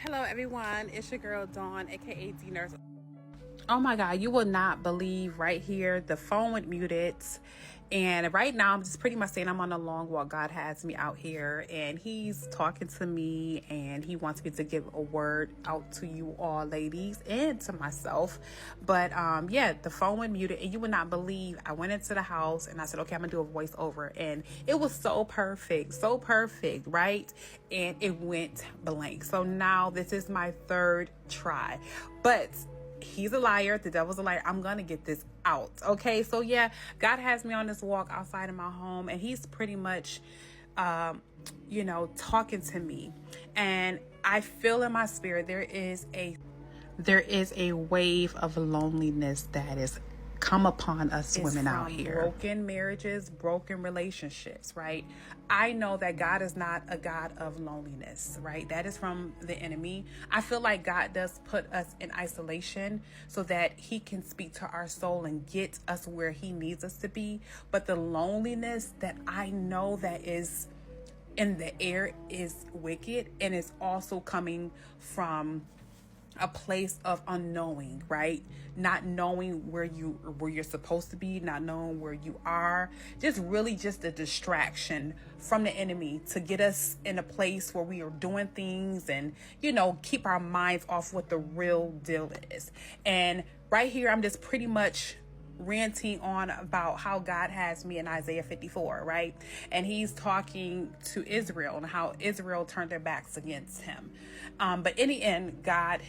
Hello everyone, it's your girl Dawn, aka D Nurse. Oh my God, you will not believe right here. The phone went muted. And right now I'm just pretty much saying I'm on a long walk. God has me out here and he's talking to me and he wants me to give a word out to you all ladies and to myself. But yeah, the phone went muted and you would not believe I went into the house and I said, okay, I'm gonna do a voiceover. And it was so perfect, right? And it went blank. So now this is my third try. But he's a liar. The devil's a liar. I'm going to get this out. Okay. So yeah, God has me on this walk outside of my home and he's pretty much, talking to me, and I feel in my spirit, there is a wave of loneliness that is come upon us women out here. Broken marriages, broken relationships, right? I know that God is not a God of loneliness, right? That is from the enemy. I feel like God does put us in isolation so that he can speak to our soul and get us where he needs us to be. But the loneliness that I know that is in the air is wicked, and it's also coming from a place of unknowing, right? Not knowing where you're supposed to be, not knowing where you are, just a distraction from the enemy to get us in a place where we are doing things and, keep our minds off what the real deal is. And right here, I'm just pretty much ranting on about how God has me in Isaiah 54, right? And he's talking to Israel and how Israel turned their backs against him. But in the end, God,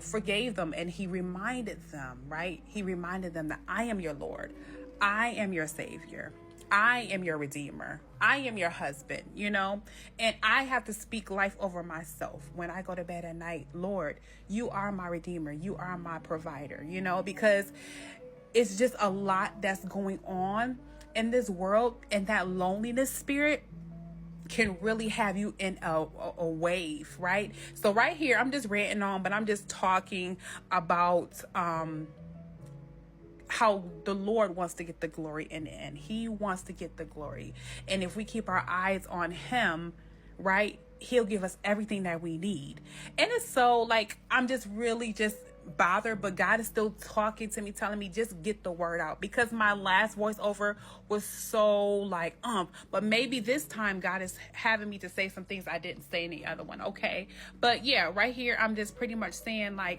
forgave them, and he reminded them, right? He reminded them that I am your Lord. I am your Savior. I am your Redeemer. I am your husband, and I have to speak life over myself when I go to bed at night. Lord, you are my Redeemer. You are my provider, because it's just a lot that's going on in this world, and that loneliness spirit can really have you in a wave, right? So right here, I'm just ranting on, but I'm just talking about how the Lord wants to get the glory in the end. He wants to get the glory. And if we keep our eyes on him, right, he'll give us everything that we need. And it's so I'm just really bothered, but God is still talking to me, telling me just get the word out, because my last voiceover was so but maybe this time God is having me to say some things I didn't say in the other one. Okay. But yeah, right here, I'm just pretty much saying I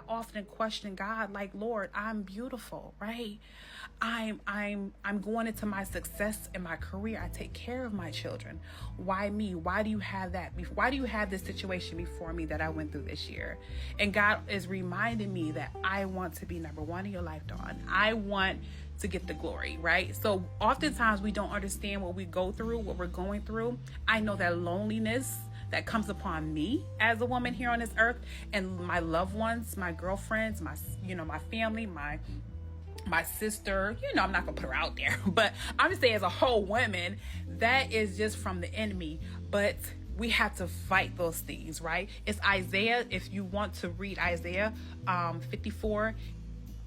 often question God, Lord, I'm beautiful, right? I'm going into my success in my career. I take care of my children. Why me? Why do you have that? Why do you have this situation before me that I went through this year? And God is reminding me that I want to be number one in your life, Dawn. I want to get the glory, right? So oftentimes we don't understand what we go through, what we're going through. I know that loneliness that comes upon me as a woman here on this earth, and my loved ones, my girlfriends, my family, my sister, I'm not gonna put her out there, but I'm just saying as a whole woman, that is just from the enemy. But we have to fight those things, right? It's Isaiah. If you want to read Isaiah 54,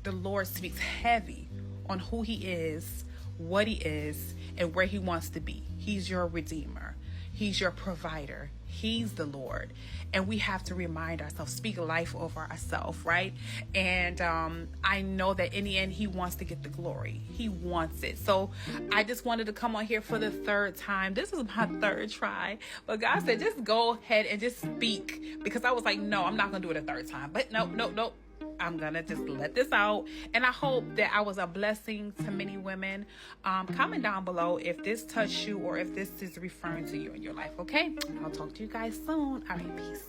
the Lord speaks heavy on who he is, what he is, and where he wants to be. He's your Redeemer. He's your provider. He's the Lord. And we have to remind ourselves, speak life over ourselves, right? And I know that in the end, he wants to get the glory. He wants it. So I just wanted to come on here for the third time. This is my third try. But God said, just go ahead and just speak. Because I was like, no, I'm not going to do it a third time. But no. I'm going to just let this out. And I hope that I was a blessing to many women. Comment down below if this touched you or if this is referring to you in your life. Okay. I'll talk to you guys soon. All right. Peace.